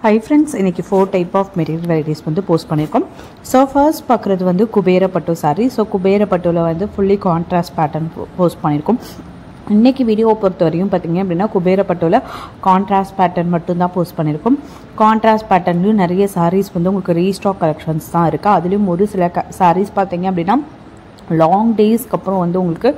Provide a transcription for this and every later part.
Hi friends, இன்னைக்கு 4 type of material varieties வந்து post பண்ணிருக்கோம். So first பார்க்கிறது வந்து குபேர பட்டு saree. So குபேர பட்டுல வந்து fully contrast pattern போஸ்ட் பண்ணிருக்கோம். இன்னைக்கு வீடியோ பொறுத்தவரையும் பாத்தீங்க அப்படினா குபேர பட்டுல கான்ட்ராஸ்ட் பேட்டர்ன் மட்டும் தான் போஸ்ட் பண்ணிருக்கோம். கான்ட்ராஸ்ட் பேட்டர்ன்லயும் நிறைய sarees வந்து உங்களுக்கு ரீஸ்டாக் கலெக்ஷன்ஸ் தான் இருக்கு. அதிலும் ஒரு சில sarees பாத்தீங்க அப்படினா லாங் டேஸ்க்கு அப்புறம் வந்து உங்களுக்கு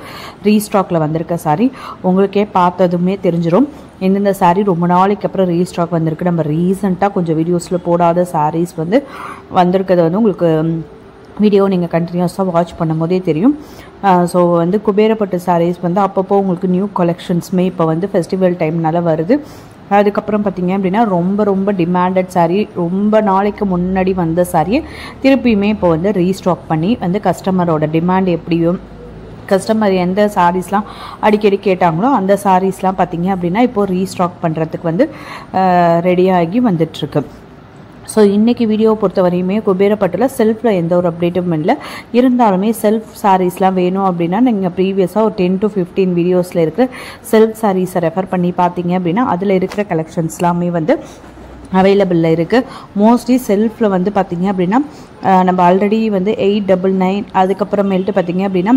ரீஸ்டாக்ல வந்திருக்க saree உங்களுக்கே பார்த்ததுமே தெரிஞ்சிரும். இந்த saree ரொம்ப நாளைக்கு அப்புறம் ரீஸ்டாக் வந்திருக்கு. நம்ம ரீசெண்டாக கொஞ்சம் வீடியோஸில் போடாத sarees வந்து வந்திருக்கிறது வந்து உங்களுக்கு வீடியோ நீங்கள் கண்டினியூஸாக வாட்ச் பண்ணும் போதே தெரியும். ஸோ வந்து குபேரப்பட்டு sarees வந்து அப்பப்போ உங்களுக்கு நியூ கலெக்ஷன்ஸுமே இப்போ வந்து ஃபெஸ்டிவல் டைம்னால வருது. அதுக்கப்புறம் பார்த்தீங்க அப்படின்னா ரொம்ப டிமாண்டட் saree, ரொம்ப நாளைக்கு முன்னாடி வந்த சாரியை திருப்பியுமே இப்போ வந்து ரீஸ்டாக் பண்ணி வந்து கஸ்டமரோட டிமாண்ட் எப்படியும் கஸ்டமர் எந்த சாரீஸ்லாம் அடிக்கடி கேட்டாங்களோ அந்த சாரீஸ்லாம் பார்த்தீங்க அப்படின்னா இப்போது ரீஸ்டாக் பண்ணுறதுக்கு வந்து ரெடியாகி வந்துட்டுருக்கு. ஸோ இன்றைக்கி வீடியோ பொறுத்த வரையுமே குபேரப்பட்டில் செல்ஃபில் எந்த ஒரு அப்டேட்டும் இல்லை. இருந்தாலுமே செல்ஃப் சாரீஸ்லாம் வேணும் அப்படின்னா நீங்கள் ப்ரீவியஸாக ஒரு 10 to 15 வீடியோஸில் இருக்கிற செல்ஃப் சாரீஸை ரெஃபர் பண்ணி பார்த்தீங்க அப்படின்னா அதில் இருக்கிற கலெக்ஷன்ஸ்லாமே வந்து அவைலபிளில் இருக்குது. மோஸ்ட்லி செல்ஃபில் வந்து பார்த்திங்க அப்படின்னா நம்ம ஆல்ரெடி வந்து 899 அதுக்கப்புறமேல்ட்டு பார்த்திங்க அப்படின்னா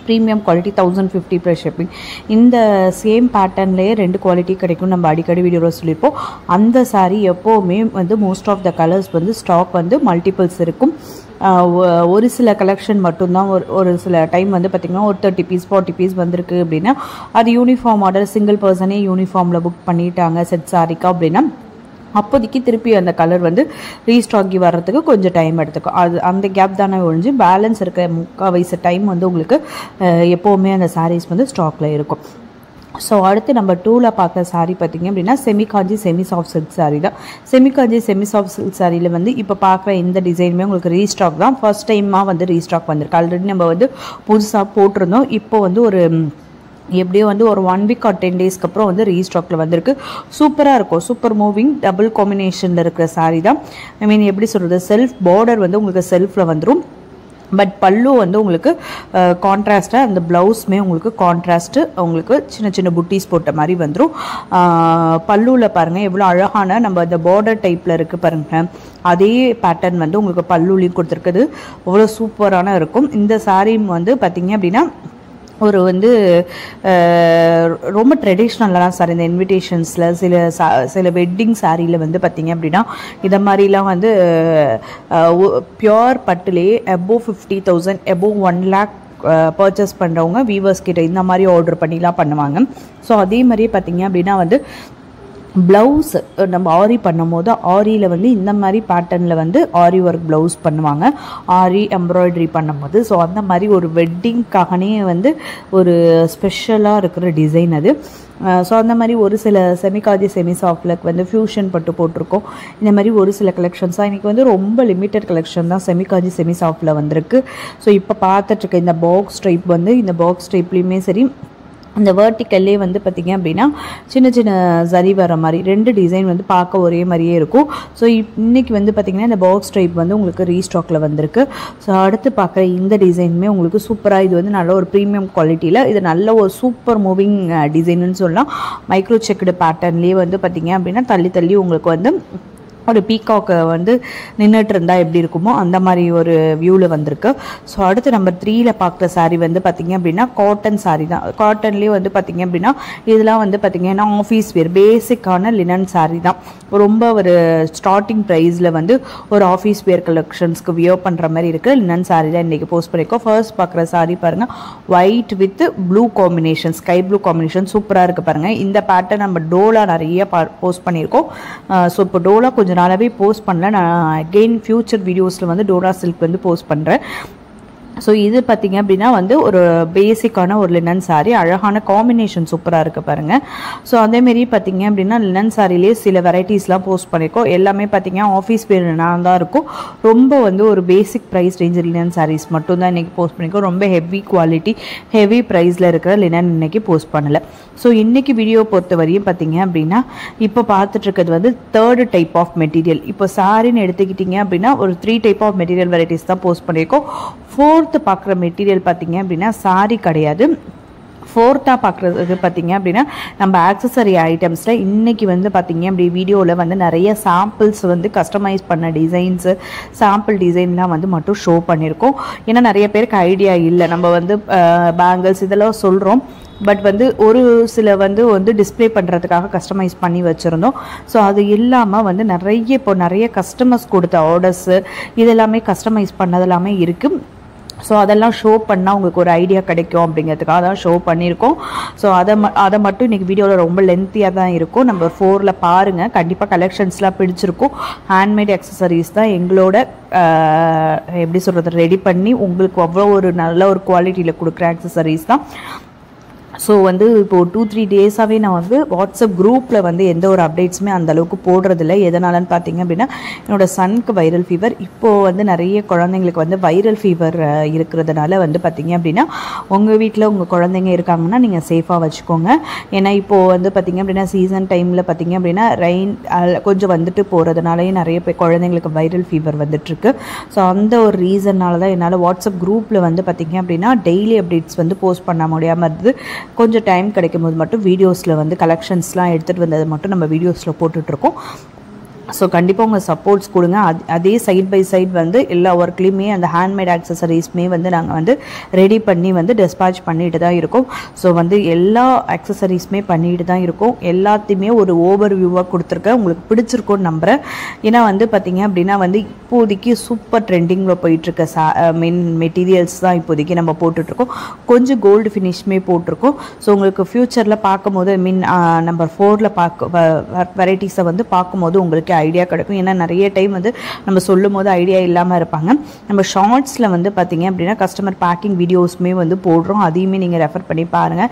ப்ரீமியம் குவாலிட்டி 1050 ப்ளஸ் ஷிப்பிங். இந்த சேம் பேட்டர்ன்லேயே 2 குவாலிட்டி கிடைக்கும். நம்ம அடிக்கடி வீடியோவில் சொல்லியிருப்போம். அந்த saree எப்போவுமே வந்து மோஸ்ட் ஆஃப் த கலர்ஸ் வந்து ஸ்டாக் வந்து மல்டிபிள்ஸ் இருக்கும். ஒரு சில கலெக்ஷன் மட்டும்தான் ஒரு சில டைம் வந்து பார்த்திங்கன்னா ஒரு 30 பீஸ் 40 பீஸ் வந்திருக்கு அப்படின்னா அது யூனிஃபார்ம் ஆர்டர் சிங்கிள் பர்சனே யூனிஃபார்மில் புக் பண்ணிட்டாங்க செட் சாரிக்கா அப்படின்னா அப்போதைக்கு திருப்பி அந்த கலர் வந்து ரீஸ்டாக்கி வர்றதுக்கு கொஞ்சம் டைம் எடுத்துக்கும். அது அந்த கேப் தானே ஒழிஞ்சு பேலன்ஸ் இருக்க முக்கால் வயசு டைம் வந்து உங்களுக்கு எப்போவுமே அந்த sarees வந்து ஸ்டாக்கில் இருக்கும். ஸோ அடுத்து நம்ம 2ல் பார்க்குற saree பார்த்திங்க அப்படின்னா செமி காஞ்சி செமி சாஃப்ட் சில்க் saree தான். செமி காஞ்சி செமி சாஃப்ட் சில்க் சாரியில் வந்து இப்போ பார்க்குற இந்த டிசைனுமே உங்களுக்கு ரீஸ்டாக் தான். ஃபர்ஸ்ட் டைமாக வந்து ரீஸ்டாக் வந்திருக்கு. ஆல்ரெடி நம்ம வந்து புதுசாக போட்டிருந்தோம். இப்போ வந்து ஒரு எப்படியோ வந்து ஒரு 1 week or 10 daysக்கு அப்புறம் வந்து ரீஸ்டாக்கில் வந்திருக்கு. சூப்பராக இருக்கும். சூப்பர் மூவிங் டபுள் காம்பினேஷனில் இருக்கிற saree தான். ஐ மீன் எப்படி சொல்கிறது, செல்ஃப் பார்டர் வந்து உங்களுக்கு செல்ஃபில் வந்துடும். பட் பல்லு வந்து உங்களுக்கு கான்ட்ராஸ்ட்டாக அந்த ப்ளவுஸுமே உங்களுக்கு கான்ட்ராஸ்ட்டு உங்களுக்கு சின்ன புட்டீஸ் போட்ட மாதிரி வந்துடும். பல்லுவில் பாருங்கள் எவ்வளோ அழகான நம்ம அந்த பார்டர் டைப்பில் இருக்குது பாருங்கள். அதே பேட்டர்ன் வந்து உங்களுக்கு பல்லுலையும் கொடுத்துருக்குது. அவ்வளோ சூப்பரான இருக்கும். இந்த saree வந்து பார்த்திங்க அப்படின்னா ஒரு வந்து ரொம்ப ட்ரெடிஷ்னலான சாரி. இந்த இன்விடேஷன்ஸில் சில வெட்டிங் சாரியில் வந்து பார்த்திங்க அப்படின்னா இதை மாதிரிலாம் வந்து பியோர் பட்டுலேயே above 50,000 above 1 lakh பர்ச்சேஸ் பண்ணுறவங்க வீவர்ஸ் கிட்ட இந்த மாதிரி ஆர்டர் பண்ணிலாம் பண்ணுவாங்க. ஸோ அதே மாதிரியே பார்த்திங்க அப்படின்னா வந்து ப்ளவுஸ் நம்ம ஆரி பண்ணும் போது ஆரியில் வந்து இந்த மாதிரி பேட்டர்னில் வந்து ஆரி ஒர்க் ப்ளவுஸ் பண்ணுவாங்க, ஆரி எம்ப்ராய்டரி பண்ணும்போது. ஸோ அந்த மாதிரி ஒரு வெட்டிங்காகனே வந்து ஒரு ஸ்பெஷலாக இருக்கிற டிசைன் அது. ஸோ அந்த மாதிரி ஒரு சில செமிகாஜி செமி சாஃப்டில் வந்து ஃபியூஷன் பட்டு போட்டிருக்கோம். இந்த மாதிரி ஒரு சில கலெக்ஷன்ஸாக இன்றைக்கி வந்து ரொம்ப லிமிட்டட் கலெக்ஷன் தான் செமிகாஜி செமி சாஃப்டில் வந்திருக்கு. ஸோ இப்போ பார்த்துட்ருக்க இந்த பாக்ஸ் டைப் வந்து இந்த பாக்ஸ் டைப்லேயுமே சரி இந்த வேர்ட்டிக்கல்லே வந்து பார்த்திங்க அப்படின்னா சின்ன சரி வர மாதிரி 2 டிசைன் வந்து பார்க்க ஒரே மாதிரியே இருக்கும். ஸோ இன்றைக்கி வந்து பார்த்திங்கன்னா இந்த பாக்ஸ் டைப் வந்து உங்களுக்கு ரீஸ்டாக்கில் வந்திருக்கு. ஸோ அடுத்து பார்க்குற இந்த டிசைனுமே உங்களுக்கு சூப்பராக, இது வந்து நல்ல ஒரு ப்ரீமியம் குவாலிட்டியில் இது நல்ல ஒரு சூப்பர் மூவிங் டிசைன்னு சொல்லலாம். மைக்ரோ செக்குடு பேட்டர்ன்லேயே வந்து பார்த்திங்க அப்படின்னா தள்ளி உங்களுக்கு வந்து ஒரு பீகாக்கை வந்து நின்றுட்டு இருந்தால் எப்படி இருக்குமோ அந்த மாதிரி ஒரு வியூவில் வந்திருக்கு. ஸோ அடுத்து நம்பர் 3ல் பார்க்குற saree வந்து பார்த்திங்க அப்படின்னா காட்டன் saree தான். காட்டன்லேயே வந்து பார்த்திங்க அப்படின்னா இதெல்லாம் வந்து பார்த்திங்கன்னா ஆஃபீஸ் வேர் பேசிக்கான லினன் saree தான். ரொம்ப ஒரு ஸ்டார்டிங் ப்ரைஸில் வந்து ஒரு ஆஃபீஸ் வேர் கலெக்ஷன்ஸ்க்கு வியர் பண்ணுற மாதிரி இருக்குது லினன் saree தான் இன்றைக்கி போஸ்ட் பண்ணியிருக்கோம். ஃபர்ஸ்ட் பார்க்குற saree பாருங்கள், white with blue combination, sky blue combination சூப்பராக இருக்குது பாருங்கள். இந்த பேட்டர்ன் நம்ம டோலா நிறைய போஸ்ட் பண்ணியிருக்கோம். ஸோ இப்போ டோலா கொஞ்சம் நாளாவே போஸ்ட் பண்ணல. நான் அகெயின் ஃபியூச்சர் வீடியோஸில் வந்து டோலா சில்க் வந்து போஸ்ட் பண்ணுறேன். ஸோ இது பார்த்திங்க அப்படின்னா வந்து ஒரு பேசிக்கான ஒரு லினன் saree, அழகான காம்பினேஷன் சூப்பராக இருக்குது பாருங்கள். ஸோ அதேமாரி பார்த்திங்க அப்படின்னா லினன் சாரிலே சில வெரைட்டிஸ்லாம் போஸ்ட் பண்ணியிருக்கோம். எல்லாமே பார்த்திங்கன்னா ஆஃபீஸ் வேர்னாக தான் இருக்கும். ரொம்ப வந்து ஒரு basic price range linen saris மட்டும்தான் இன்றைக்கி போஸ்ட் பண்ணியிருக்கோம். ரொம்ப ஹெவி குவாலிட்டி ஹெவி ப்ரைஸில் இருக்கிற லினன் இன்றைக்கி போஸ்ட் பண்ணலை. ஸோ இன்றைக்கி வீடியோ பொறுத்த வரையும் பார்த்திங்க அப்படின்னா இப்போ பார்த்துட்ருக்கிறது வந்து 3rd டைப் ஆஃப் மெட்டீரியல். இப்போ சாரின்னு எடுத்துக்கிட்டிங்க அப்படின்னா ஒரு 3 டைப் ஆஃப் மெட்டீரியல் வெரைட்டிஸ் தான் போஸ்ட் பண்ணியிருக்கோம். 4th பார்க்குற மெட்டீரியல் பார்த்திங்க அப்படின்னா சாரி கிடையாது, ஃபோர்த்தாக பார்க்குறது பார்த்தீங்க அப்படின்னா நம்ம ஆக்சசரி ஐட்டம்ஸில் இன்றைக்கி வந்து பார்த்தீங்க அப்படி வீடியோவில் வந்து நிறைய சாம்பிள்ஸ் வந்து கஸ்டமைஸ் பண்ண டிசைன்ஸு சாம்பிள் டிசைன்லாம் வந்து மட்டும் ஷோ பண்ணியிருக்கோம். ஏன்னா நிறைய பேருக்கு ஐடியா இல்லை, நம்ம வந்து பேங்கிள்ஸ் இதெல்லாம் சொல்கிறோம், பட் வந்து ஒரு சில வந்து டிஸ்பிளே பண்ணுறதுக்காக கஸ்டமைஸ் பண்ணி வச்சுருந்தோம். ஸோ அது இல்லாமல் வந்து நிறைய கஸ்டமர்ஸ் கொடுத்த ஆர்டர்ஸு இதெல்லாமே கஸ்டமைஸ் பண்ணதெல்லாமே இருக்குது. ஸோ அதெல்லாம் ஷோ பண்ணால் உங்களுக்கு ஒரு ஐடியா கிடைக்கும் அப்படிங்கிறதுக்காக தான் ஷோ பண்ணியிருக்கோம். ஸோ அதை மட்டும் இன்றைக்கி வீடியோவில் ரொம்ப லென்த்தியாக தான் இருக்கும். நம்பர் 4 பாருங்கள், கண்டிப்பாக கலெக்ஷன்ஸ்லாம் பிடிச்சிருக்கும். ஹேண்ட்மேட் அக்சசரிஸ் தான் எங்களோட எப்படி சொல்கிறது ரெடி பண்ணி உங்களுக்கு அவ்வளோ ஒரு நல்ல ஒரு குவாலிட்டியில் கொடுக்குற அக்சசரிஸ் தான். ஸோ வந்து இப்போது 2-3 டேஸாகவே நான் வந்து வாட்ஸ்அப் குரூப்பில் வந்து எந்த ஒரு அப்டேட்ஸுமே அந்தளவுக்கு போடுறதில்ல. எதனாலன்னு பார்த்தீங்க அப்படின்னா என்னோடய சனுக்கு வைரல் ஃபீவர், இப்போது வந்து நிறைய குழந்தைங்களுக்கு வந்து வைரல் ஃபீவர் இருக்கிறதுனால வந்து பார்த்தீங்க அப்படின்னா உங்கள் வீட்டில் உங்கள் குழந்தைங்க இருக்காங்கன்னா நீங்கள் சேஃபாக வச்சுக்கோங்க. ஏன்னா இப்போது வந்து பார்த்தீங்க அப்படின்னா சீசன் டைமில் பார்த்தீங்க அப்படின்னா ரெயின் கொஞ்சம் வந்துட்டு போகிறதுனாலேயே நிறைய பேர் குழந்தைங்களுக்கு வைரல் ஃபீவர் வந்துட்டுருக்கு. ஸோ அந்த ஒரு ரீசன்னால தான் என்னால் வாட்ஸ்அப் குரூப்பில் வந்து பார்த்தீங்க அப்படின்னா டெய்லி அப்டேட்ஸ் வந்து போஸ்ட் பண்ண முடியாமல் இருந்தது. கொஞ்சம் டைம் கிடைக்கும் போது மட்டும் வீடியோஸில் வந்து கலெக்ஷன்ஸ்லாம் எடுத்துகிட்டு வந்தது மட்டும் நம்ம வீடியோஸில் போட்டுட்ருக்கோம். ஸோ கண்டிப்பாக உங்கள் சப்போர்ட்ஸ் கொடுங்க. அதே சைட் பை சைட் வந்து எல்லா ஒர்க்லேயுமே அந்த ஹேண்ட்மேட் ஆக்சசரிஸ்மே வந்து நாங்கள் வந்து ரெடி பண்ணி வந்து டிஸ்பேட்ச் பண்ணிட்டு தான் இருக்கோம். ஸோ வந்து எல்லா ஆக்சசரிஸுமே பண்ணிட்டு தான் இருக்கோம். எல்லாத்தையுமே ஒரு ஓவர் வியூவாக கொடுத்துருக்கேன், உங்களுக்கு பிடிச்சிருக்கோன்னு நம்புகிறேன். ஏன்னா வந்து பார்த்திங்க அப்படின்னா வந்து இப்போதைக்கு சூப்பர் ட்ரெண்டிங்கில் போயிட்டுருக்க மெட்டீரியல்ஸ் தான் இப்போதைக்கு நம்ம போட்டுட்ருக்கோம். கொஞ்சம் கோல்டு ஃபினிஷ்மே போட்டிருக்கோம். ஸோ உங்களுக்கு ஃப்யூச்சரில் பார்க்கும்போது நம்பர் 4 வெரைட்டிஸை வந்து பார்க்கும்போது உங்களுக்கு ஐடியா கிடைக்கும். ஏன்னா நிறைய டைம் வந்து நம்ம சொல்லும் போது ஐடியா இல்லாமல் இருப்பாங்க. நம்ம ஷார்ட்ஸில் வந்து பார்த்தீங்க அப்படின்னா கஸ்டமர் பேக்கிங் வீடியோஸுமே வந்து போடுறோம், அதையுமே நீங்கள் ரெஃபர் பண்ணி பாருங்கள்.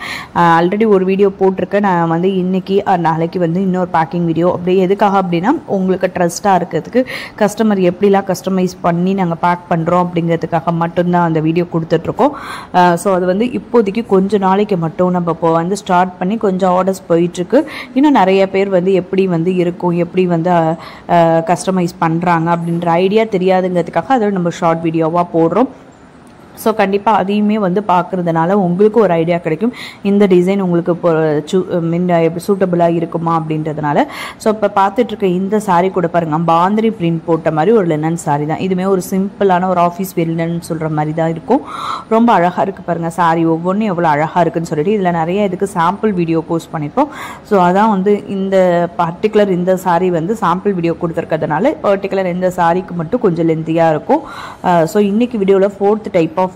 ஆல்ரெடி ஒரு வீடியோ போட்டிருக்கேன் நான் வந்து இன்றைக்கி நாளைக்கு வந்து இன்னொரு பேக்கிங் வீடியோ. அப்படியே எதுக்காக அப்படின்னா உங்களுக்கு ட்ரஸ்ட்டாக இருக்கிறதுக்கு கஸ்டமர் எப்படிலாம் கஸ்டமைஸ் பண்ணி நாங்கள் பேக் பண்ணுறோம் அப்படிங்கிறதுக்காக மட்டும்தான் அந்த வீடியோ கொடுத்துட்ருக்கோம். ஸோ அது வந்து இப்போதைக்கு கொஞ்சம் நாளைக்கு மட்டும் நம்ம இப்போ வந்து ஸ்டார்ட் பண்ணி கொஞ்சம் ஆர்டர்ஸ் போயிட்டுருக்கு. இன்னும் நிறைய பேர் வந்து எப்படி வந்து இருக்கும், எப்படி வந்து கஸ்டமைஸ் பண்ணுறாங்க அப்படின்ற ஐடியா தெரியாதுங்கிறதுக்காக அதை நம்ம ஷார்ட் வீடியோவாக போடுறோம். ஸோ கண்டிப்பாக அதையுமே வந்து பார்க்குறதுனால உங்களுக்கு ஒரு ஐடியா கிடைக்கும், இந்த டிசைன் உங்களுக்கு இப்போ எப்படி சூட்டபுளாக இருக்குமா அப்படின்றதுனால. ஸோ இப்போ பார்த்துட்ருக்க இந்த சாரீ கூட பாருங்கள், பாந்திரி பிரிண்ட் போட்ட மாதிரி ஒரு லெனன் சாரீ தான். இதுவுமே ஒரு சிம்பிளான ஒரு ஆஃபீஸ் வேர் லெனன் சொல்கிற மாதிரி தான் இருக்கும். ரொம்ப அழகாக இருக்குது பாருங்கள் சாரீ, ஒவ்வொன்றும் எவ்வளோ அழகாக இருக்குதுன்னு சொல்லிட்டு இதில் நிறைய இதுக்கு சாம்பிள் வீடியோ போஸ்ட் பண்ணியிருப்போம். ஸோ அதான் வந்து இந்த பர்டிகுலர் இந்த சாரீ வந்து சாம்பிள் வீடியோ கொடுத்துருக்கிறதுனால பர்டிகுலர் இந்த சாரீக்கு மட்டும் கொஞ்சம் லென்த்தியாக இருக்கும். ஸோ இன்றைக்கி வீடியோவில் 4th டைப் ஆஃப்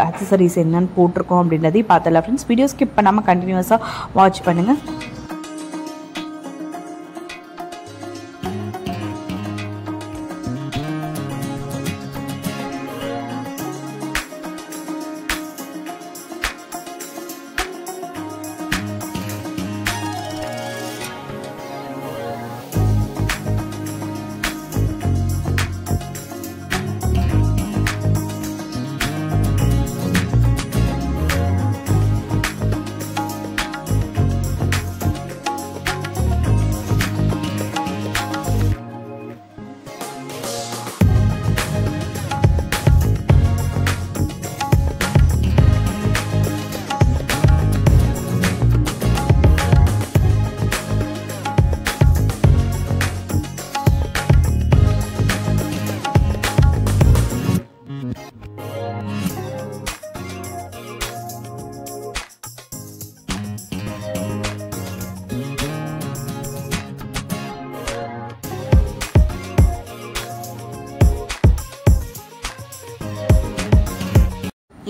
ஆக்சசரிஸ் என்னன்னு போட்டிருக்கோம் அப்படின்றதையும் பார்த்தலாம் ஃப்ரெண்ட்ஸ். வீடியோ ஸ்கிப் பண்ணாமல் கண்டினியூஸாக வாட்ச் பண்ணுங்கள்.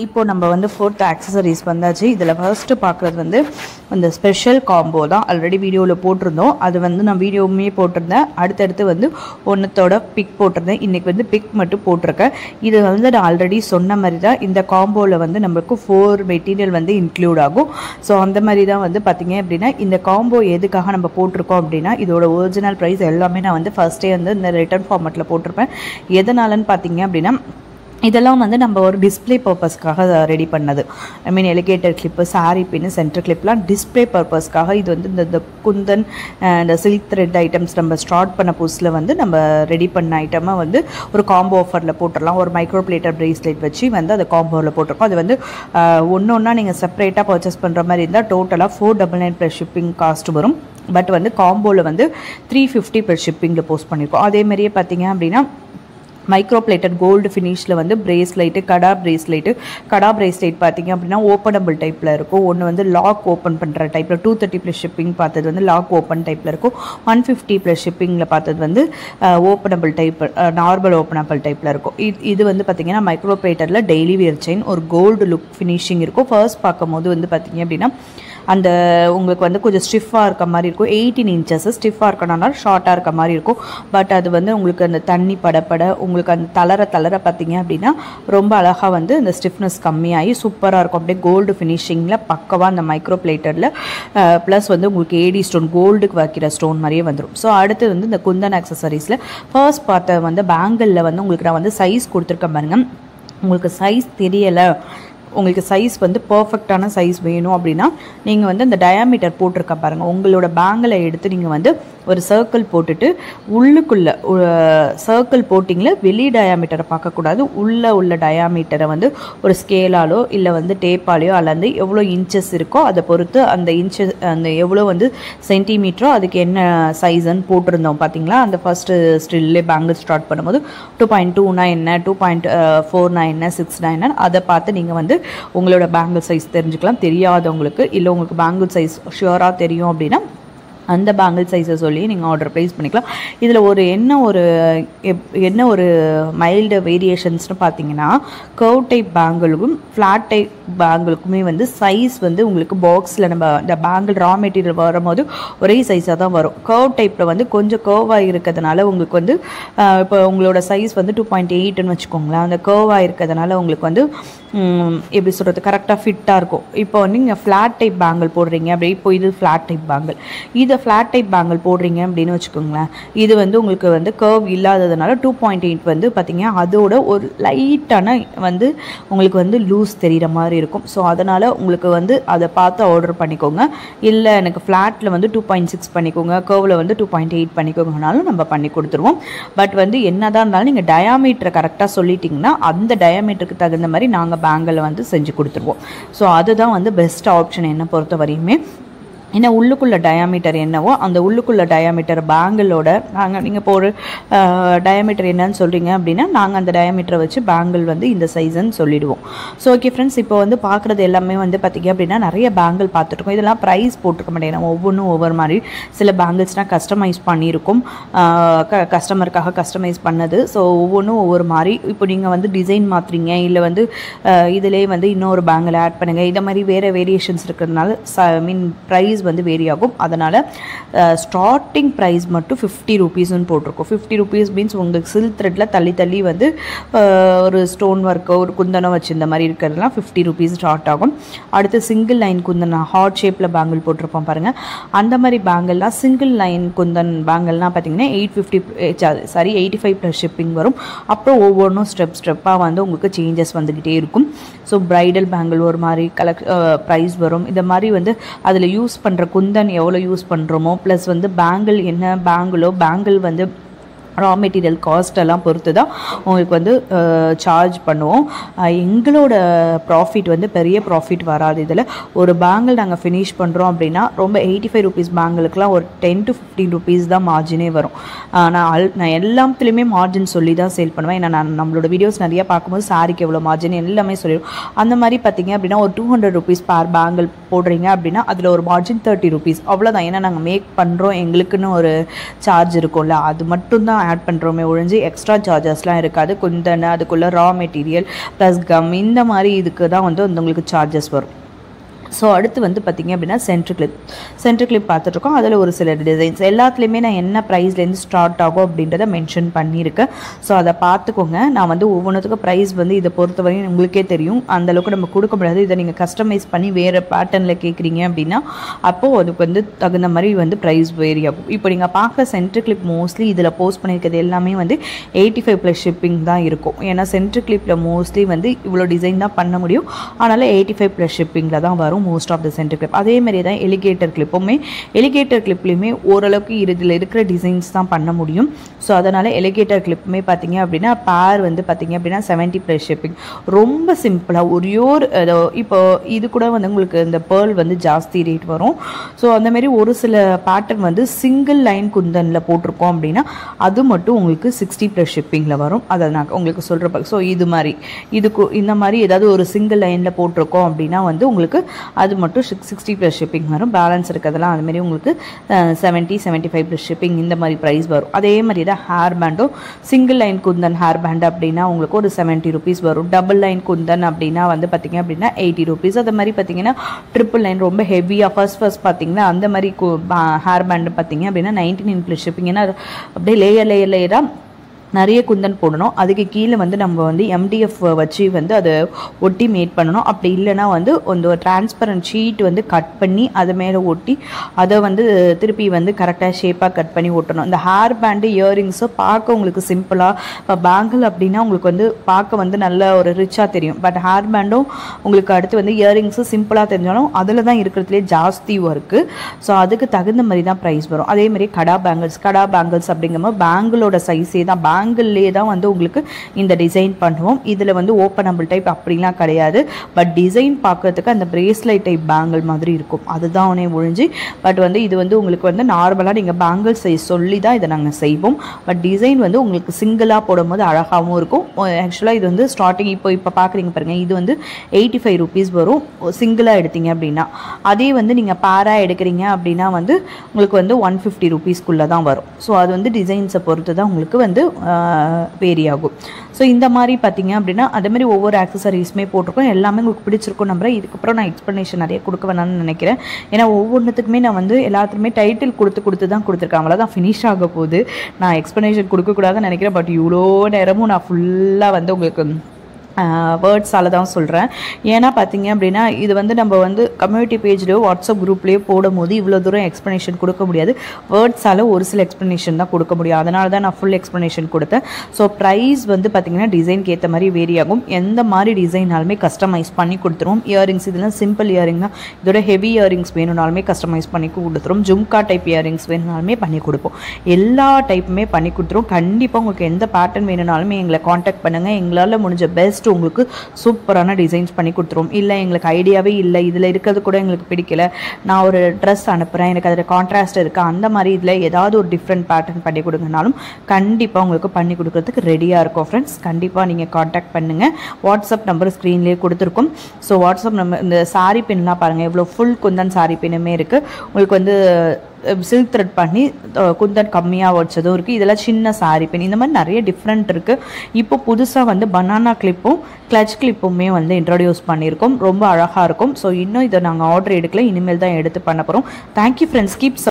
இப்போ நம்ம வந்து 4th ஆக்சசரிஸ் வந்தாச்சு. இதில் ஃபர்ஸ்ட்டு பார்க்குறது வந்து அந்த ஸ்பெஷல் காம்போ தான். ஆல்ரெடி வீடியோவில் போட்டிருந்தோம், அது வந்து நான் வீடியோவுமே போட்டிருந்தேன். அடுத்தடுத்து வந்து ஒன்றத்தோட பிக் போட்டிருந்தேன். இன்றைக்கி வந்து பிக் மட்டும் போட்டிருக்கேன். இது வந்து நான் ஆல்ரெடி சொன்ன மாதிரி தான் இந்த காம்போவில் வந்து நம்மளுக்கு 4 மெட்டீரியல் வந்து இன்க்ளூட் ஆகும். ஸோ அந்த மாதிரி தான் வந்து பார்த்திங்க அப்படின்னா இந்த காம்போ எதுக்காக நம்ம போட்டிருக்கோம் அப்படின்னா இதோட ஒரிஜினல் ப்ரைஸ் எல்லாமே நான் வந்து ஃபர்ஸ்ட்டே வந்து இந்த ரிட்டர்ன் ஃபார்மெட்டில் போட்டிருப்பேன். எதனாலன்னு பார்த்திங்க அப்படின்னா இதெல்லாம் வந்து நம்ம ஒரு டிஸ்பிளே பர்பஸ்க்காக ரெடி பண்ணது. ஐ மீன் எலிகேட்டர் கிளிப்பு, சாரி பின்னு, சென்டர் கிளிப்லாம் டிஸ்பிளே பர்பஸ்க்காக. இது வந்து இந்த குந்தன் இந்த சில்க் த்ரெட் ஐட்டம்ஸ் நம்ம ஸ்டார்ட் பண்ண புதுசில் வந்து நம்ம ரெடி பண்ண ஐட்டமாக வந்து ஒரு காம்போ ஆஃபரில் போட்டுடலாம். ஒரு மைக்ரோ பிளேட்டர் பிரேஸ்லெட் வச்சு வந்து அதை காம்போவில் போட்டிருக்கோம். அது வந்து ஒன்று ஒன்றா நீங்கள் செப்பரேட்டாக பர்ச்சேஸ் பண்ணுற மாதிரி இருந்தால் டோட்டலாக 499 ப்ளஸ் ஷிப்பிங் காஸ்ட் வரும். பட் வந்து காம்போவில் வந்து 350 ப்ளஸ் ஷிப்பிங்கில் போஸ்ட் பண்ணியிருக்கோம். அதேமாதிரியே பார்த்தீங்க அப்படின்னா மைக்ரோ பிளேட்டட் கோல்டு ஃபினிஷில் வந்து பிரேஸ்லைட்டு, கடா பிரேஸ்லைட் பார்த்தீங்க அப்படின்னா ஓப்பனபிள் டைப்பில் இருக்கும். ஒன்று வந்து லாக் ஓப்பன் பண்ணுற டைப்பில் 230 ப்ளஸ் ஷிப்பிங் பார்த்தது வந்து லாக் ஓப்பன் டைப்பில் இருக்கும். 150 ப்ளஸ் ஷிப்பிங்கில் பார்த்தது வந்து ஓப்பனபிள் டைப், நார்மல் ஓப்பனபிள் டைப்பில் இருக்கும். இது வந்து பார்த்திங்கன்னா மைக்ரோ பிளேட்டரில் டெய்லி வியர் செயின் ஒரு கோல்டு லுக் ஃபினிஷிங் இருக்கும். ஃபர்ஸ்ட் பார்க்கும்போது வந்து பார்த்திங்க அப்படின்னா அந்த உங்களுக்கு வந்து கொஞ்சம் ஸ்டிஃபாக இருக்க மாதிரி இருக்கும். 18 இன்ச்சஸ் ஸ்டிஃபாக இருக்கனால ஷார்ட்டாக இருக்க மாதிரி இருக்கும். பட் அது வந்து உங்களுக்கு அந்த தண்ணி படப்பட உங்களுக்கு அந்த தளர பார்த்தீங்க அப்படின்னா ரொம்ப அழகாக வந்து அந்த ஸ்டிஃப்னஸ் கம்மியாகி சூப்பராக இருக்கும். அப்படியே கோல்டு ஃபினிஷிங்கில் பக்கவாக அந்த மைக்ரோ பிளேட்டரில் ப்ளஸ் வந்து உங்களுக்கு ஏடி ஸ்டோன், கோல்டுக்கு வைக்கிற ஸ்டோன் மாதிரியே வந்துடும். ஸோ அடுத்து வந்து இந்த குந்தன் ஆக்சசரிஸில் ஃபர்ஸ்ட் பார்த்த வந்து பேங்கிளில் வந்து உங்களுக்கு நான் வந்து சைஸ் கொடுத்துருக்கேன் பாருங்கள். உங்களுக்கு சைஸ் தெரியலை, உங்களுக்கு சைஸ் வந்து பர்ஃபெக்டான சைஸ் வேணும் அப்படின்னா நீங்கள் வந்து அந்த டயாமீட்டர் போட்டிருக்க பாருங்கள். உங்களோட பேங்கில் எடுத்து நீங்கள் வந்து ஒரு சர்க்கிள் போட்டுட்டு உள்ளுக்குள்ளே சர்க்கிள் போட்டிங்களே வெளி டயாமீட்டரை பார்க்கக்கூடாது. உள்ள டயாமீட்டரை வந்து ஒரு ஸ்கேலாலோ இல்லை வந்து டேப்பாலேயோ அல்லது எவ்வளோ இன்ச்சஸ் இருக்கோ அதை பொறுத்து அந்த இன்ச்சஸ் அந்த எவ்வளோ வந்து சென்டிமீட்டரோ அதுக்கு என்ன சைஸ்ன்னு போட்டிருந்தோம் பார்த்தீங்களா. அந்த ஃபஸ்ட்டு ஸ்டில்லே பேங்கிள் ஸ்டார்ட் பண்ணும்போது 2.29 என்ன, 2.49 என்ன, 6.9 அதை பார்த்து நீங்கள் வந்து உங்களோட பேங்கிள் சைஸ் தெரிஞ்சுக்கலாம். தெரியாதவங்களுக்கு இல்லை உங்களுக்கு பேங்கிள் சைஸ் ஷுவராக தெரியும் அப்படின்னா அந்த பேங்கிள் சைஸை சொல்லி நீங்கள் ஆர்டர் ப்ளேஸ் பண்ணிக்கலாம். இதில் என்ன ஒரு மைல்டு வேரியேஷன்ஸ்னு பார்த்தீங்கன்னா கர்வ் டைப் பேங்கிளுக்கும் ஃப்ளாட் டைப் பேங்கிளுக்குமே வந்து சைஸ் வந்து உங்களுக்கு பாக்ஸில் நம்ம இந்த பேங்கிள் ரா மெட்டீரியல் வரும்போது ஒரே சைஸாக தான் வரும். கர்வ் டைப்பில் வந்து கொஞ்சம் கர்வாக இருக்கிறதுனால உங்களுக்கு வந்து இப்போ உங்களோட சைஸ் வந்து 2.8ன்னு வச்சுக்கோங்களேன். அந்த கர்வாக இருக்கிறதுனால உங்களுக்கு வந்து எப்படி சொல்கிறது கரெக்டாக ஃபிட்டாக இருக்கும். இப்போ வந்து நீங்கள் ஃப்ளாட் டைப் பேங்கிள் போடுறீங்க அப்படி, இப்போ இது ஃப்ளாட் டைப் பேங்கிள், இதை ஃப்ளாட் டைப் பேங்கிள் போடுறீங்க அப்படின்னு வச்சுக்கோங்களேன். இது வந்து உங்களுக்கு வந்து கர்வ் இல்லாததுனால 2.8 வந்து பார்த்தீங்கன்னா அதோட ஒரு லைட்டான வந்து உங்களுக்கு வந்து லூஸ் தெரிகிற மாதிரி இருக்கும். ஸோ அதனால் உங்களுக்கு வந்து அதை பார்த்து ஆர்டர் பண்ணிக்கோங்க. இல்லை எனக்கு ஃப்ளாட்டில் வந்து 2.6 பண்ணிக்கோங்க, கர்வில் வந்து 2.8 பண்ணிக்கோங்கனாலும் நம்ம பண்ணி கொடுத்துருவோம். பட் வந்து என்னதான் இருந்தாலும் நீங்கள் டயாமீட்டரை கரெக்டாக சொல்லிட்டிங்கன்னா அந்த டயாமீட்டருக்கு தகுந்த மாதிரி நாங்கள் பேங்கில் வந்து செஞ்சு கொடுத்துருவோம். ஸோ அதுதான் வந்து பெஸ்ட் ஆப்ஷன் என்னை பொறுத்த வரையுமே. ஏன்னா உள்ளுக்குள்ள டயாமீட்டர் என்னவோ அந்த உள்ளுக்குள்ள டயாமீட்டர் பேங்கிளோட நாங்கள் நீங்கள் இப்போ ஒரு டயாமீட்டர் என்னன்னு சொல்கிறீங்க அப்படின்னா நாங்கள் அந்த டயாமீட்டரை வச்சு பேங்கிள் வந்து இந்த சைஸ்ன்னு சொல்லிடுவோம். ஸோ ஓகே ஃப்ரெண்ட்ஸ், இப்போ வந்து பார்க்குறது எல்லாமே வந்து பார்த்திங்க அப்படின்னா நிறைய பேங்கிள் பார்த்துருக்கோம். இதெல்லாம் ப்ரைஸ் போட்டிருக்க மாட்டேன், ஒவ்வொன்றும் ஒவ்வொரு மாதிரி. சில பேங்கிள்ஸ்னால் கஸ்டமைஸ் பண்ணியிருக்கும், கஸ்டமருக்காக கஸ்டமைஸ் பண்ணது. ஸோ ஒவ்வொன்றும் ஒவ்வொரு மாதிரி. இப்போ நீங்கள் வந்து டிசைன் மாற்றுறீங்க இல்லை வந்து இதிலே வந்து இன்னொரு பேங்கிள் ஆட் பண்ணுங்கள், இதை மாதிரி வேறு வேரியேஷன்ஸ் இருக்கிறதுனால மீன் ப்ரைஸ் வந்து வேரி ஆகும். அதனால் ஸ்டார்டிங் ப்ரைஸ் மட்டும் 50 ரூபீஸ்ன்னு போட்டிருக்கோம். 50 ரூபீஸ் மீன்ஸ் உங்களுக்கு சில்க் த்ரெட்டில் தள்ளி வந்து ஒரு ஸ்டோன் ஒர்க்கோ ஒரு குந்தனோ வச்சு இந்த மாதிரி இருக்கிறதுலாம் 50 ரூபீஸ் ஸ்டார்ட் ஆகும். அடுத்து சிங்கிள் லைன் குந்தன் ஹார்ட் ஷேப்பில் பேங்கிள் போட்டிருப்போம் பாருங்கள். அந்த மாதிரி பேங்கிள்லாம் சிங்கிள் லைன் குந்தன் பேங்கிள்லாம் பார்த்தீங்கன்னா 85 ப்ளஸ் ஷிப்பிங் வரும். அப்புறம் ஒவ்வொன்றும் ஸ்டெப்பாக வந்து உங்களுக்கு சேஞ்சஸ் வந்துக்கிட்டே இருக்கும். ஸோ ப்ரைடல் பேங்கிள் ஒரு மாதிரி ப்ரைஸ் வரும். இந்த மாதிரி வந்து அதில் யூஸ் பண்ணுற குந்தன் எவ்வளோ யூஸ் பண்ணுறோமோ ப்ளஸ் வந்து பேங்கிள் என்ன பேங்கிள் வந்து ரா மெட்டீரியல் காஸ்ட் எல்லாம் பொறுத்து தான் உங்களுக்கு வந்து சார்ஜ் பண்ணுவோம். எங்களோட ப்ராஃபிட் வந்து பெரிய ப்ராஃபிட் வராது. இதில் ஒரு பேங்கிள் நாங்கள் ஃபினிஷ் பண்ணுறோம் அப்படின்னா ரொம்ப 85 ரூபீஸ் பேங்கிளுக்கெலாம் ஒரு 10 to 15 ரூபீஸ் தான் மார்ஜினே வரும். நான் எல்லாத்துலேயுமே மார்ஜின் சொல்லி தான் சேல் பண்ணுவேன். ஏன்னா நம்மளோட வீடியோஸ் நிறையா பார்க்கும்போது சாரிக்கு எவ்வளோ மார்ஜின் எல்லாமே சொல்லிடும். அந்த மாதிரி பார்த்திங்க அப்படின்னா ஒரு 200 ரூபீஸ் பேர் பேங்கிள் போடுறீங்க அப்படின்னா அதில் ஒரு மார்ஜின் 30 ரூபீஸ் அவ்வளோதான். ஏன்னா நாங்கள் மேக் பண்ணுறோம், எங்களுக்குன்னு ஒரு சார்ஜ் இருக்கும்ல, அது மட்டும்தான் ஆட் பண்ணுறோமே ஒழிஞ்சு எக்ஸ்ட்ரா சார்ஜஸ்லாம் இருக்காது. குந்தன் அதுக்குள்ளே ரா மெட்டீரியல் ப்ளஸ் கம் இந்த மாதிரி இதுக்கு தான் வந்து உங்களுக்கு சார்ஜஸ் வரும். ஸோ அடுத்து வந்து பார்த்திங்க அப்படின்னா சென்டர் கிளிப் பார்த்துட்ருக்கோம். அதில் ஒரு சில டிசைன்ஸ் எல்லாத்துலேயுமே நான் என்ன ப்ரைஸ்லேருந்து ஸ்டார்ட் ஆகும் அப்படின்றத மென்ஷன் பண்ணியிருக்கேன். ஸோ அதை பார்த்துக்கோங்க. நான் வந்து ஒவ்வொன்றுத்துக்கும் ப்ரைஸ் வந்து இதை பொறுத்தவரையும் உங்களுக்கே தெரியும், அந்தளவுக்கு நம்ம கொடுக்க முடியாது. இதை நீங்கள் கஸ்டமைஸ் பண்ணி வேறு பேட்டர்னில் கேட்குறீங்க அப்படின்னா அப்போது அதுக்கு வந்து தகுந்த மாதிரி வந்து ப்ரைஸ் வேரி ஆகும். இப்போ நீங்கள் பார்க்குற சென்டர் கிளிப் மோஸ்ட்லி இதில் போஸ்ட் பண்ணியிருக்கிறது எல்லாமே வந்து 85+ ஷிப்பிங் தான் இருக்கும். ஏன்னா சென்டர் கிளிப்பில் மோஸ்ட்லி வந்து இவ்வளோ டிசைன் தான் பண்ண முடியும். அதனால் 85+ ஷிப்பிங்கில் தான் வரும் most of the centre clip. அதே மாதிரி தான் எலிகேட்டர் கிளிப்லையுமே ஓரளவுக்கு இதில் இருக்கிற டிசைன்ஸ் தான் பண்ண முடியும். ஸோ அதனால் எலிகேட்டர் கிளிப்புமே பார்த்தீங்க அப்படின்னா பேர் வந்து பார்த்தீங்க அப்படின்னா 70+ ஷிப்பிங். ரொம்ப சிம்பிளாக இப்போ இது கூட வந்து உங்களுக்கு இந்த பேர்ல் வந்து ஜாஸ்தி ரேட் வரும். ஸோ அந்தமாரி ஒரு சில பேட்டர்ன் வந்து சிங்கிள் லைன் குந்தனில் போட்டிருக்கோம் அப்படின்னா அது மட்டும் உங்களுக்கு 60+ ஷிப்பிங்கில் வரும். அதை நான் உங்களுக்கு சொல்கிறப்ப ஸோ இந்த மாதிரி ஏதாவது ஒரு சிங்கிள் லைனில் போட்டிருக்கோம் அப்படின்னா வந்து உங்களுக்கு அது மட்டும் 60+ ஷிப்பிங் வரும். பேலன்ஸ் இருக்கிறதெல்லாம் அதுமாரி உங்களுக்கு 70-75+ ஷிப்பிங் இந்த மாதிரி ப்ரைஸ் வரும். அதே மாதிரி தான் ஹேர் பேண்டும் single line kundan hair band அப்படின்னா உங்களுக்கு ஒரு 70 rupees வரும். டபுள் லைன் குந்தன் அப்படின்னா வந்து பார்த்திங்க அப்படின்னா 80 rupees. அது மாதிரி பார்த்திங்கன்னா ட்ரிபிள் லைன் ரொம்ப ஹெவியாக ஃபர்ஸ்ட் பார்த்திங்கன்னா அந்த மாதிரி ஹேர் பேண்டு பார்த்திங்க அப்படின்னா 99+ ஷிப்பிங். ஏன்னா அப்படியே லேயராக நிறைய குந்தன் போடணும். அதுக்கு கீழே வந்து நம்ம வந்து MDF வச்சு வந்து அதை ஒட்டி மேட் பண்ணணும். அப்படி இல்லைனா வந்து ஒரு டிரான்ஸ்பரண்ட் ஷீட் வந்து கட் பண்ணி அது மேலே ஒட்டி அதை வந்து திருப்பி வந்து கரெக்டாக ஷேப்பாக கட் பண்ணி ஒட்டணும். இந்த ஹேர் பேண்டு இயரிங்ஸும் பார்க்க உங்களுக்கு சிம்பிளாக, இப்போ பேங்கிள் அப்படின்னா உங்களுக்கு வந்து பார்க்க வந்து நல்ல ஒரு ரிச்சாக தெரியும். பட் ஹேர் பேண்டும் உங்களுக்கு அடுத்து வந்து இயரிங்ஸும் சிம்பிளாக தெரிஞ்சாலும் அதில் தான் இருக்கிறதுலே ஜாஸ்தி ஒர்க்கு. ஸோ அதுக்கு தகுந்த மாதிரி தான் ப்ரைஸ் வரும். அதேமாதிரி கடா பேங்கிள்ஸ் அப்படிங்கும்போது பேங்கிளோட சைஸே தான், பேங்கிள்லேயே தான் வந்து உங்களுக்கு இந்த டிசைன் பண்ணுவோம். இதில் வந்து ஓப்பனபிள் டைப் அப்படிலாம் கிடையாது. பட் டிசைன் பார்க்கறதுக்கு அந்த பிரேஸ்லைட் டைப் பேங்கிள் மாதிரி இருக்கும். அதுதான் உடனே ஒழிஞ்சு. பட் வந்து இது வந்து உங்களுக்கு வந்து நார்மலாக நீங்கள் பேங்கிள் சைஸ் சொல்லி தான் இதை நாங்கள் செய்வோம். பட் டிசைன் வந்து உங்களுக்கு சிங்கிளாக போடும்போது அழகாகவும் இருக்கும். ஆக்சுவலாக இது வந்து ஸ்டார்டிங் இப்போ பார்க்குறீங்க பாருங்கள், இது வந்து 85 rupees வரும் சிங்கிளாக எடுத்தீங்க அப்படின்னா. அதே வந்து நீங்கள் பேராக எடுக்கிறீங்க அப்படின்னா வந்து உங்களுக்கு வந்து 150 rupeesக்குள்ளே தான் வரும். ஸோ அது வந்து டிசைன்ஸை பொறுத்து தான் உங்களுக்கு வந்து வேரி ஆகும். ஸோ இந்த மாதிரி பார்த்தீங்க அப்படின்னா அதேமாதிரி ஒவ்வொரு ஆக்சசரிஸுமே போட்டிருக்கோம். எல்லாமே உங்களுக்கு பிடிச்சிருக்கும் நம்புறேன். இதுக்கப்புறம் நான் எக்ஸ்ப்ளனேஷன் நிறைய கொடுக்க வேணாம்னு நினைக்கிறேன். ஏன்னா ஒவ்வொன்றுத்துக்குமே நான் வந்து எல்லாத்துக்குமே டைட்டில் கொடுத்து தான் கொடுத்துருக்கேன். அவ்வளோதான் ஃபினிஷ் ஆக போகுது. நான் எக்ஸ்ப்ளனேஷன் கொடுக்கக்கூடாதுன்னு நினைக்கிறேன். பட் இவ்வளோ நேரமும் நான் ஃபுல்லாக வந்து உங்களுக்கு வேர்ட்ஸால் தான் சொல்கிறேன். ஏன்னா பார்த்தீங்க அப்படின்னா இது வந்து நம்ம வந்து கம்யூனிட்டி பேஜ்லேயோ வாட்ஸ்அப் குரூப்லேயோ போடும்போது இவ்வளோ தூரம் எக்ஸ்ப்ளனேஷன் கொடுக்க முடியாது. வேர்ட்ஸால் ஒரு சில எக்ஸ்ப்ளனேஷன் தான் கொடுக்க முடியும். அதனால தான் நான் ஃபுல் எக்ஸ்ப்ளனேஷன் கொடுத்தேன். ஸோ ப்ரைஸ் வந்து பார்த்திங்கன்னா டிசைனுக்கு ஏற்ற மாதிரி வேரி ஆகும். எந்த மாதிரி டிசைனாலுமே கஸ்டமைஸ் பண்ணி கொடுத்துருவோம். இயரிங்ஸ் இதெல்லாம் சிம்பிள் இயரிங் தான். இதோட ஹெவி இயரிங்ஸ் வேணும்னாலுமே கஸ்டமைஸ் பண்ணி கொடுத்துருவோம். ஜும்கா டைப் இயரிங்ஸ் வேணும்னாலுமே பண்ணி கொடுப்போம். எல்லா டைப்புமே பண்ணி கொடுத்துருவோம். கண்டிப்பாக உங்களுக்கு எந்த பேட்டர்ன் வேணும்னாலுமே எங்களை காண்டாக்ட் பண்ணுங்கள். எங்களால் முடிஞ்ச பெஸ்ட் உங்களுக்கு சூப்பரான டிசைன்ஸ் பண்ணி கொடுத்துருவோம். இல்லை எங்களுக்கு ஐடியாவே இல்லை, இதில் இருக்கிறது கூட எங்களுக்கு பிடிக்கல, நான் ஒரு ட்ரெஸ் அனுப்புகிறேன், எனக்கு அதில் கான்ட்ராஸ்ட் இருக்குது, அந்த மாதிரி இதில் ஏதாவது ஒரு டிஃப்ரெண்ட் பேட்டர்ன் பண்ணி கொடுங்கனாலும் கண்டிப்பாக உங்களுக்கு பண்ணி கொடுக்குறதுக்கு ரெடியாக இருக்கும் ஃப்ரெண்ட்ஸ். கண்டிப்பாக நீங்கள் காண்டாக்ட் பண்ணுங்கள். வாட்ஸ்அப் நம்பர் ஸ்க்ரீன்லேயே கொடுத்துருக்கோம். ஸோ வாட்ஸ்அப் நம்பர் இந்த சாரி பின்லாம் பாருங்கள், எவ்வளோ ஃபுல் குந்தன் சாரி பின்னுமே இருக்குது. உங்களுக்கு வந்து சில்க் த்ரெட் பண்ணி குந்தன் கம்மியாக வச்சதும் இருக்குது. இதெல்லாம் சின்ன சாரி பின், இந்த மாதிரி நிறைய டிஃப்ரெண்ட் இருக்குது. இப்போ புதுசாக வந்து பனானா கிளிப்பும் கிளச் கிளிப்புமே வந்து இன்ட்ரடியூஸ் பண்ணியிருக்கோம். ரொம்ப அழகாக இருக்கும். ஸோ இன்னும் இதை நாங்கள் ஆர்டர் எடுக்கல, இனிமேல் தான் எடுத்து பண்ண போகிறோம். Thank you friends. கீப்